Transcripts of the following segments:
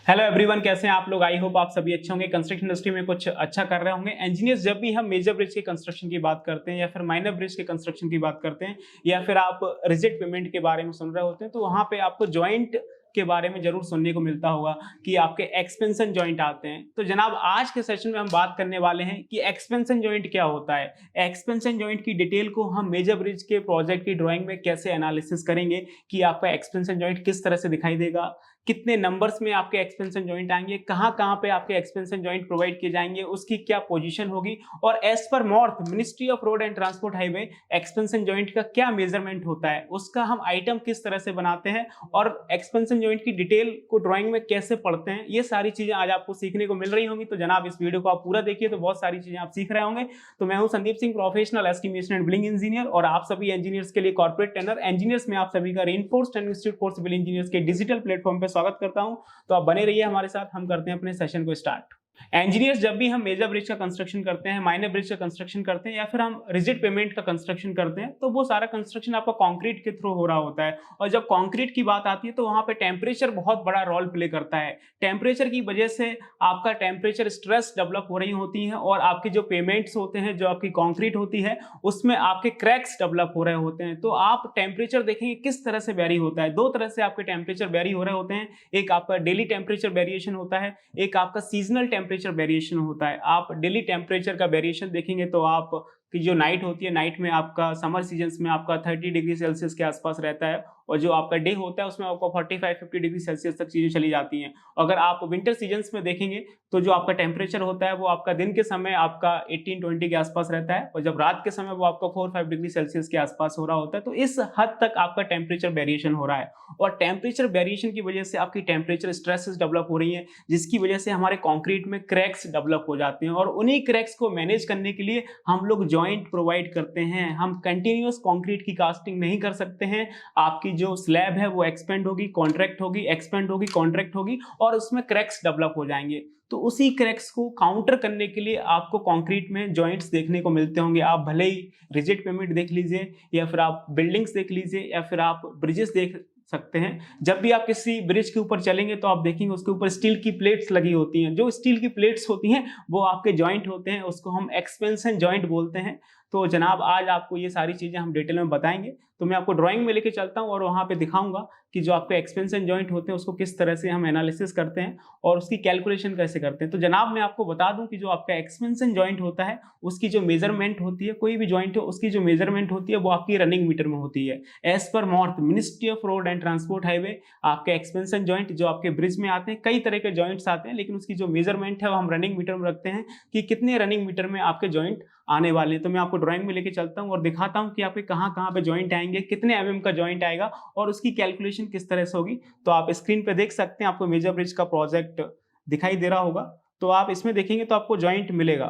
Hello everyone, कैसे हैं आप लोग। आई होप आप सभी अच्छे होंगे। कंस्ट्रक्शन इंडस्ट्री में कुछ अच्छा कर रहे होंगे। इंजीनियर्स जब भी हम मेजर ब्रिज के कंस्ट्रक्शन की बात करते हैं या फिर माइनर ब्रिज के कंस्ट्रक्शन की बात करते हैं या फिर आप रिजिड पेमेंट के बारे में सुन रहे होते हैं तो वहां पे आपको जॉइंट के बारे में जरूर सुनने को मिलता होगा कि आपके एक्सपेंशन जॉइंट आते हैं। तो जनाब आज के सेशन में हम बात करने वाले हैं कि एक्सपेंशन जॉइंट क्या होता है। एक्सपेंशन जॉइंट की डिटेल को हम मेजर ब्रिज के प्रोजेक्ट की ड्राइंग में कैसे एनालिसिस करेंगे कि आपका एक्सपेंशन जॉइंट किस तरह से दिखाई देगा, कितने नंबर्स में आपके एक्सपेंशन जॉइंट आएंगे, कहां कहां पे आपके एक्सपेंशन जॉइंट प्रोवाइड किए जाएंगे, उसकी क्या पोजीशन होगी और as per MoRTH ministry of road and transport highway expansion joint का क्या मेजरमेंट होता है, उसका हम आइटम किस तरह से बनाते हैं और एक्सपेंशन जॉइंट की डिटेल को ड्राइंग में कैसे पढ़ते हैं, ये सारी चीजें आज आपको सीखने को मिल रही होंगी। तो जनाब इस वीडियो को आप पूरा देखिए तो बहुत सारी चीजें आप सीख रहे होंगे। तो मैं हूं Sandeep Singh, professional estimation and billing engineer, और आप सभी इंजीनियर्स के लिए कॉर्पोरेट ट्रेनर। इंजीनियर्स में आप सभी का reinforced institute for civil engineers के डिजिटल प्लेटफॉर्म पे स्वागत करता हूं। तो आप बने रहिए हमारे साथ, हम करते हैं अपने सेशन को स्टार्ट। इंजीनियर्स जब भी हम मेजर ब्रिज का कंस्ट्रक्शन करते हैं, माइनर ब्रिज का कंस्ट्रक्शन करते हैं या फिर हम रिजिड पेमेंट का कंस्ट्रक्शन करते हैं तो वो सारा कंस्ट्रक्शन आपका कंक्रीट के थ्रू हो रहा होता है। और जब कंक्रीट की बात आती है तो वहां पे टेम्परेचर बहुत बड़ा रोल प्ले करता है। टेम्परेचर की वजह से आपका टेम्परेचर स्ट्रेस डेवलप हो रही होती है और आपके जो पेमेंट्स होते हैं, जो आपकी कंक्रीट होती है, उसमें आपके क्रैक्स डेवलप हो रहे होते हैं। तो आप टेम्परेचर देखेंगे किस तरह से वेरी होता है। दो तरह से आपके टेम्परेचर वेरी हो रहे होते हैं। एक आपका डेली टेम्परेचर वेरिएशन होता है, एक आपका सीजनल टेम्परेचर वेरिएशन होता है। आप डेली टेम्परेचर का वेरिएशन देखेंगे तो आप की जो नाइट होती है, नाइट में आपका समर सीजन्स में आपका 30 डिग्री सेल्सियस के आसपास रहता है और जो आपका डे होता है उसमें आपको 45-50 डिग्री सेल्सियस तक चीजें चली जाती हैं। अगर आप विंटर सीजन्स में देखेंगे तो जो आपका टेम्परेचर होता है वो आपका दिन के समय आपका 18-20 के आसपास रहता है और जब रात के समय वो आपका 4-5 डिग्री सेल्सियस के आसपास हो रहा होता है। तो इस हद तक आपका टेम्परेचर वेरिएशन हो रहा है और टेम्परेचर वेरिएशन की वजह से आपकी टेम्परेचर स्ट्रेसेस डेवलप हो रही है, जिसकी वजह से हमारे कॉन्क्रीट में क्रैक्स डेवलप हो जाते हैं। और उन्हीं क्रैक्स को मैनेज करने के लिए हम लोग जॉइंट प्रोवाइड करते हैं। हम कंटिन्यूअस कंक्रीट की कास्टिंग नहीं कर सकते हैं। आपकी जो स्लैब है वो एक्सपेंड होगी, कॉन्ट्रैक्ट होगी, एक्सपेंड होगी, कॉन्ट्रैक्ट होगी और उसमें क्रैक्स डेवलप हो जाएंगे। तो उसी क्रैक्स को काउंटर करने के लिए आपको कंक्रीट में जॉइंट्स देखने को मिलते होंगे। आप भले ही रिजिड पेमेंट देख लीजिए या फिर आप बिल्डिंग्स देख लीजिए या फिर आप ब्रिजेस देख सकते हैं। जब भी आप किसी ब्रिज के ऊपर चलेंगे तो आप देखेंगे उसके ऊपर स्टील की प्लेट्स लगी होती हैं। जो स्टील की प्लेट्स होती हैं वो आपके जॉइंट होते हैं, उसको हम एक्सपेंशन जॉइंट बोलते हैं। तो जनाब आज आपको ये सारी चीजें हम डिटेल में बताएंगे। तो मैं आपको ड्राइंग में लेके चलता हूँ और वहां पे दिखाऊंगा कि जो आपके एक्सपेंशन जॉइंट होते हैं उसको किस तरह से हम एनालिसिस करते हैं और उसकी कैलकुलेशन कैसे करते हैं। तो जनाब मैं आपको बता दूं कि जो आपका एक्सपेंशन जॉइंट होता है उसकी जो मेजरमेंट होती है, कोई भी जॉइंट हो उसकी जो मेजरमेंट होती है वो आपकी रनिंग मीटर में होती है। As per MoRTH ministry of road and transport highway आपके एक्सपेंशन जॉइंट जो आपके ब्रिज में आते हैं, कई तरह के जॉइंट्स आते हैं, लेकिन उसकी जो मेजरमेंट है वो हम रनिंग मीटर में रखते हैं कि कितने रनिंग मीटर में आपके जॉइंट आने वाले हैं। तो मैं आपको ड्राइंग में लेके चलता हूं और दिखाता हूं कि आपके कहां कहां पे जॉइंट आएंगे, कितने एमएम का जॉइंट आएगा और उसकी कैलकुलेशन किस तरह से होगी। तो आप स्क्रीन पे देख सकते हैं, आपको मेजर ब्रिज का प्रोजेक्ट दिखाई दे रहा होगा। तो आप इसमें देखेंगे तो आपको जॉइंट मिलेगा।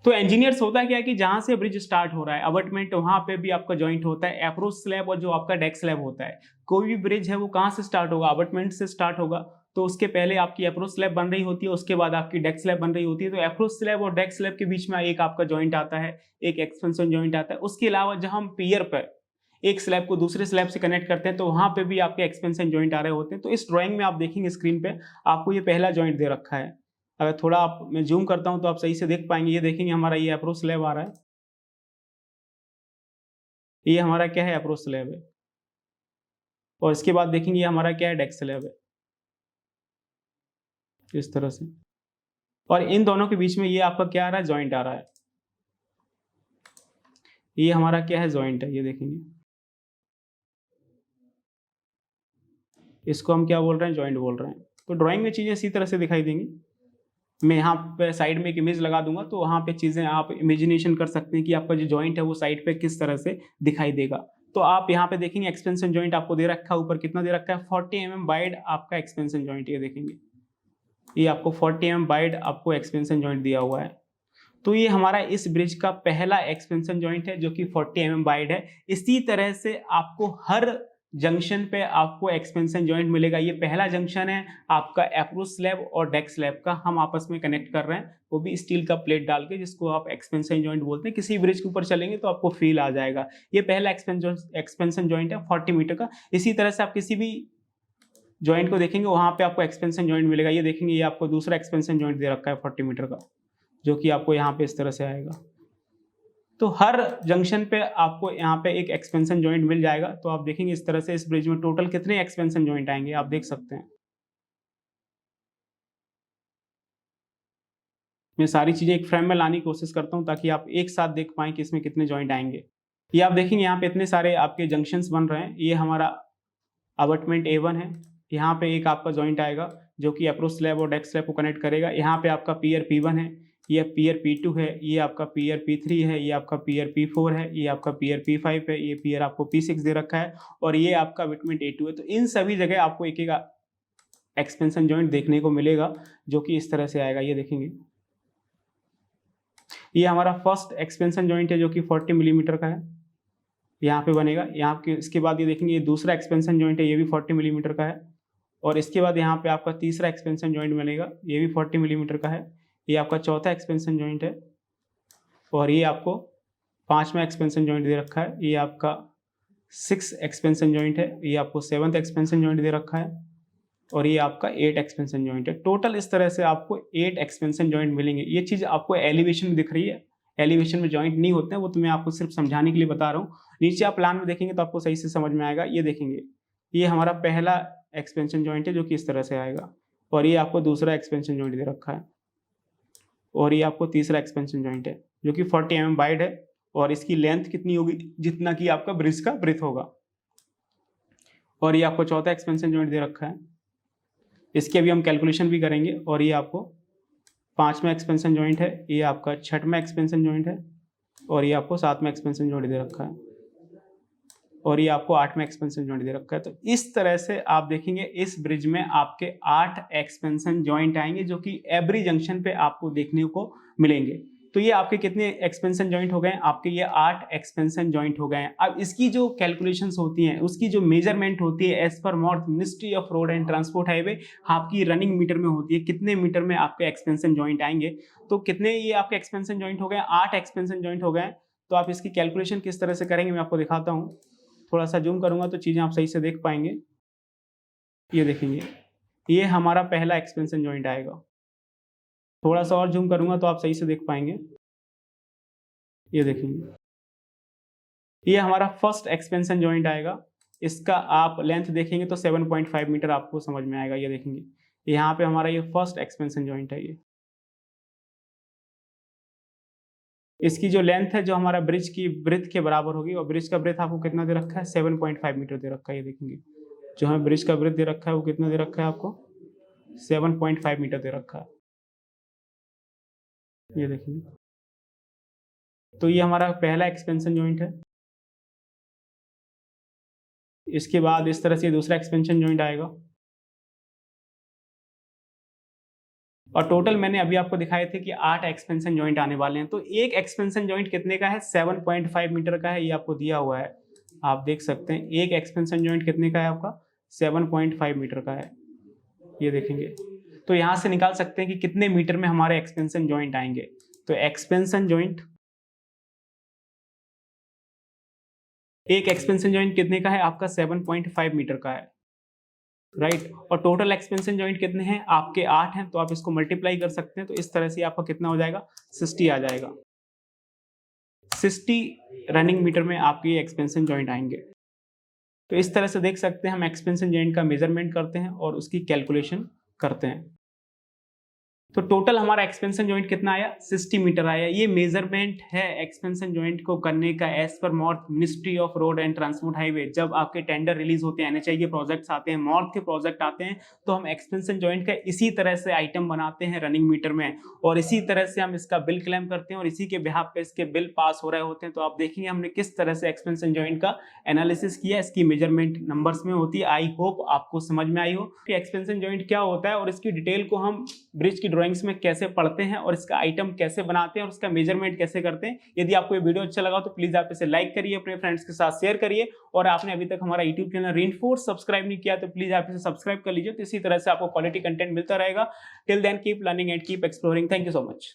तो इंजीनियर्स होता क्या है कि जहां से ब्रिज स्टार्ट हो रहा है अबटमेंट, वहां पे भी आपका जॉइंट होता है। अप्रोच स्लैब और जो आपका डेक स्लैब होता है, कोई भी ब्रिज है वो कहां से स्टार्ट होगा, अबटमेंट से स्टार्ट होगा। तो उसके पहले आपकी अप्रोच स्लैब बन रही होती है, उसके बाद आपकी डेक स्लैब बन रही होती है। तो अप्रोच स्लैब और डेक स्लैब के बीच में एक आपका जॉइंट आता है, एक एक्सपेंशन जॉइंट आता है। उसके अलावा जब हम पियर पर एक स्लैब को दूसरे स्लैब से कनेक्ट करते हैं तो वहां पे भी आपके एक्सपेंशन जॉइंट आ रहे होते हैं। तो इस ड्राइंग में आप देखेंगे स्क्रीन पे आपको ये पहला जॉइंट दे रखा है। अगर थोड़ा आप मैं जूम करता हूं तो आप सही से देख पाएंगे। ये देखेंगे हमारा ये अप्रोच स्लैब आ रहा है, ये हमारा क्या है, अप्रोच स्लैब है। और इसके बाद देखेंगे ये हमारा क्या है, डेक स्लैब है, इस तरह से। और इन दोनों के बीच में ये आपका क्या आ रहा है, जॉइंट आ रहा है। ये हमारा क्या है, जॉइंट है, ये देखेंगे। इसको हम क्या बोल रहे हैं, जॉइंट बोल रहे हैं। तो ड्राइंग में चीजें इसी तरह से दिखाई देंगी। मैं यहाँ पे साइड में एक इमेज लगा दूंगा तो वहां पे चीजें आप इमेजिनेशन कर सकते हैं कि आपका जो जॉइंट है वो साइड पे किस तरह से दिखाई देगा। तो आप यहाँ पे देखेंगे एक्सपेंशन जॉइंट आपको दे रखा है, ऊपर कितना दे रखा है, 40 mm वाइड आपका एक्सपेंशन जॉइंट। ये देखेंगे ये आपको 40 mm वाइड आपको एक्सपेंशन जॉइंट दिया हुआ है। तो ये हमारा इस ब्रिज का पहला एक्सपेंशन जॉइंट है जो कि 40 mm वाइड है। इसी तरह से आपको हर जंक्शन पे आपको एक्सपेंशन जॉइंट मिलेगा। ये पहला जंक्शन है आपका अप्रोच स्लैब और डेक स्लैब का, हम आपस में कनेक्ट कर रहे हैं, वो भी स्टील का प्लेट डाल के, जिसको आप एक्सपेंशन जॉइंट बोलते हैं। किसी ब्रिज के ऊपर चलेंगे तो आपको फील आ जाएगा। ये पहला एक्सपेंशन जॉइंट है 40 मीटर का। इसी तरह से आप किसी भी जॉइंट को देखेंगे वहाँ पे आपको एक्सपेंशन जॉइंट मिलेगा। ये देखेंगे ये आपको दूसरा एक्सपेंशन जॉइंट दे रखा है 40 मीटर का, जो कि आपको यहाँ पे इस तरह से आएगा। तो हर जंक्शन पे आपको यहाँ पे एक एक्सपेंशन जॉइंट मिल जाएगा। तो आप देखेंगे इस तरह से इस ब्रिज में टोटल कितने एक्सपेंशन जॉइंट आएंगे आप देख सकते हैं। मैं सारी चीजें एक फ्रेम में लाने की कोशिश करता हूँ ताकि आप एक साथ देख पाएं कि इसमें कितने जॉइंट आएंगे। ये आप देखेंगे यहाँ पे इतने सारे आपके जंक्शंस बन रहे हैं। ये हमारा अबटमेंट A1 है। यहाँ पे एक आपका जॉइंट आएगा जो कि अप्रोच स्लैब और डेक स्लैब को कनेक्ट करेगा। यहाँ पे आपका पियर P1 है, ये पियर P2 है, ये आपका पियर P3 है, ये आपका पियर P4 है, ये आपका पियर P5 है, ये पियर आपको P6 दे रखा है और ये आपका अबटमेंट A2 है। तो इन सभी जगह आपको एक एक एक्सपेंशन जॉइंट देखने को मिलेगा जो कि इस तरह से आएगा। ये देखेंगे ये हमारा फर्स्ट एक्सपेंशन जॉइंट है जो कि 40 मिलीमीटर का है, यहाँ पे बनेगा। यहाँ के इसके बाद ये देखेंगे ये दूसरा एक्सपेंशन जॉइंट है, ये भी 40 मिलीमीटर का है। और इसके बाद यहाँ पे आपका तीसरा एक्सपेंशन जॉइंट बनेगा, ये भी 40 मिलीमीटर का है। ये आपका चौथा एक्सपेंशन जॉइंट है और ये आपको पांचवा एक्सपेंशन जॉइंट दे रखा है। ये आपका 6 एक्सपेंशन जॉइंट है, ये आपको 7th एक्सपेंशन जॉइंट दे रखा है और ये आपका 8 एक्सपेंशन जॉइंट है। टोटल इस तरह से आपको 8 एक्सपेंशन जॉइंट मिलेंगे। ये चीज़ आपको एलिवेशन में दिख रही है, एलिवेशन में जॉइंट नहीं होते हैं, वो तो मैं आपको सिर्फ समझाने के लिए बता रहा हूँ। नीचे आप प्लान में देखेंगे तो आपको सही से समझ में आएगा। ये देखेंगे ये हमारा पहला एक्सपेंशन जॉइंट है जो कि इस तरह से आएगा और ये आपको दूसरा एक्सपेंशन जॉइंट दे रखा है और ये आपको तीसरा एक्सपेंशन जॉइंट है जो कि 40 mm वाइड है और इसकी लेंथ कितनी होगी जितना कि आपका ब्रिज का ब्रेथ होगा। और ये आपको चौथा एक्सपेंशन जॉइंट दे रखा है, इसके अभी हम कैलकुलेशन भी करेंगे। और ये आपको पांचवा एक्सपेंशन जॉइंट है, ये आपका छठवां एक्सपेंशन जॉइंट है और ये आपको सातवां एक्सपेंशन जॉइंट दे रखा है और ये आपको आठवां एक्सपेंशन जॉइंट दे रखा है। तो इस तरह से आप देखेंगे इस ब्रिज में आपके 8 एक्सपेंशन जॉइंट आएंगे जो कि एवरी जंक्शन पे आपको देखने को मिलेंगे। तो ये आपके कितने एक्सपेंशन जॉइंट हो गए? आपके ये 8 एक्सपेंशन जॉइंट हो गए हैं। अब इसकी जो कैलकुलेशंस होती हैं, उसकी जो मेजरमेंट होती है as per MoRTH ministry of road and transport highway, आपकी रनिंग मीटर में होती है। कितने मीटर में आपके एक्सपेंशन जॉइंट आएंगे? तो कितने ये आपके एक्सपेंशन जॉइंट हो गए? 8 एक्सपेंशन जॉइंट हो गए। तो आप इसकी कैलकुलेशन किस तरह से करेंगे मैं आपको दिखाता हूँ। थोड़ा सा जूम करूंगा तो चीजें आप सही से देख पाएंगे। ये देखेंगे ये हमारा पहला एक्सपेंशन जॉइंट आएगा। थोड़ा सा और जूम करूंगा तो आप सही से देख पाएंगे। ये देखेंगे ये हमारा फर्स्ट एक्सपेंशन जॉइंट आएगा। इसका आप लेंथ देखेंगे तो 7.5 मीटर आपको समझ में आएगा। ये देखेंगे यहाँ पे हमारा ये फर्स्ट एक्सपेंशन जॉइंट है। ये इसकी जो लेंथ है जो हमारा ब्रिज की ब्रेथ के बराबर होगी और ब्रिज का ब्रेथ आपको कितना दे रखा है? 7.5 मीटर दे रखा है। ये देखेंगे जो हमें ब्रिज का ब्रेथ दे रखा है वो कितना दे रखा है आपको? 7.5 मीटर दे रखा है। ये देखेंगे तो ये हमारा पहला एक्सपेंशन जॉइंट है। इसके बाद इस तरह से दूसरा एक्सपेंशन जॉइंट आएगा और टोटल मैंने अभी आपको दिखाए थे कि 8 एक्सपेंशन जॉइंट आने वाले हैं। तो एक एक्सपेंशन जॉइंट कितने का है? 7.5 मीटर का है। ये आपको दिया हुआ है, आप देख सकते हैं। एक एक्सपेंशन जॉइंट कितने का है आपका? 7.5 मीटर का है। ये देखेंगे तो यहां से निकाल सकते हैं कि कितने मीटर में हमारे एक्सपेंशन जॉइंट आएंगे। तो एक्सपेंशन जॉइंट, एक एक्सपेंशन जॉइंट कितने का है आपका? 7.5 मीटर का है, राइट। और टोटल एक्सपेंशन जॉइंट कितने हैं आपके? 8 हैं। तो आप इसको मल्टीप्लाई कर सकते हैं। तो इस तरह से आपका कितना हो जाएगा? 60 आ जाएगा। 60 रनिंग मीटर में आपके एक्सपेंशन जॉइंट आएंगे। तो इस तरह से देख सकते हैं हम एक्सपेंशन जॉइंट का मेजरमेंट करते हैं और उसकी कैलकुलेशन करते हैं। तो टोटल हमारा एक्सपेंशन जॉइंट कितना आया? 60 मीटर आया। ये मेजरमेंट है एक्सपेंशन जॉइंट को करने का as per MoRTH ministry of road and transport highway. जब आपके टेंडर रिलीज होते हैं, NHAI के प्रोजेक्ट्स आते हैं, मॉर्थ के प्रोजेक्ट आते हैं, तो हम एक्सपेंशन जॉइंट का इसी तरह से आइटम बनाते हैं रनिंग मीटर में और इसी तरह से हम इसका बिल क्लेम करते हैं और इसी के बिहाफ पे इसके बिल पास हो रहे होते हैं। तो आप देखेंगे हमने किस तरह से एक्सपेंशन जॉइंट का एनालिसिस किया, इसकी मेजरमेंट नंबर्स में होती है। आई होप आपको समझ में आई हो कि एक्सपेंशन जॉइंट क्या होता है और इसकी डिटेल को हम ब्रिज की ड्राइंग्स में कैसे पढ़ते हैं और इसका आइटम कैसे बनाते हैं और उसका मेजरमेंट कैसे करते हैं। यदि आपको ये वीडियो अच्छा लगा तो प्लीज आप इसे लाइक करिए, अपने फ्रेंड्स के साथ शेयर करिए और आपने अभी तक हमारा यूट्यूब चैनल रेनफोर्स सब्सक्राइब नहीं किया तो प्लीज आप इसे सब्सक्राइब कर लीजिए। तो इसी तरह से आपको क्वालिटी कंटेंट मिलता रहेगा। Till then keep learning and keep exploring. Thank you so much.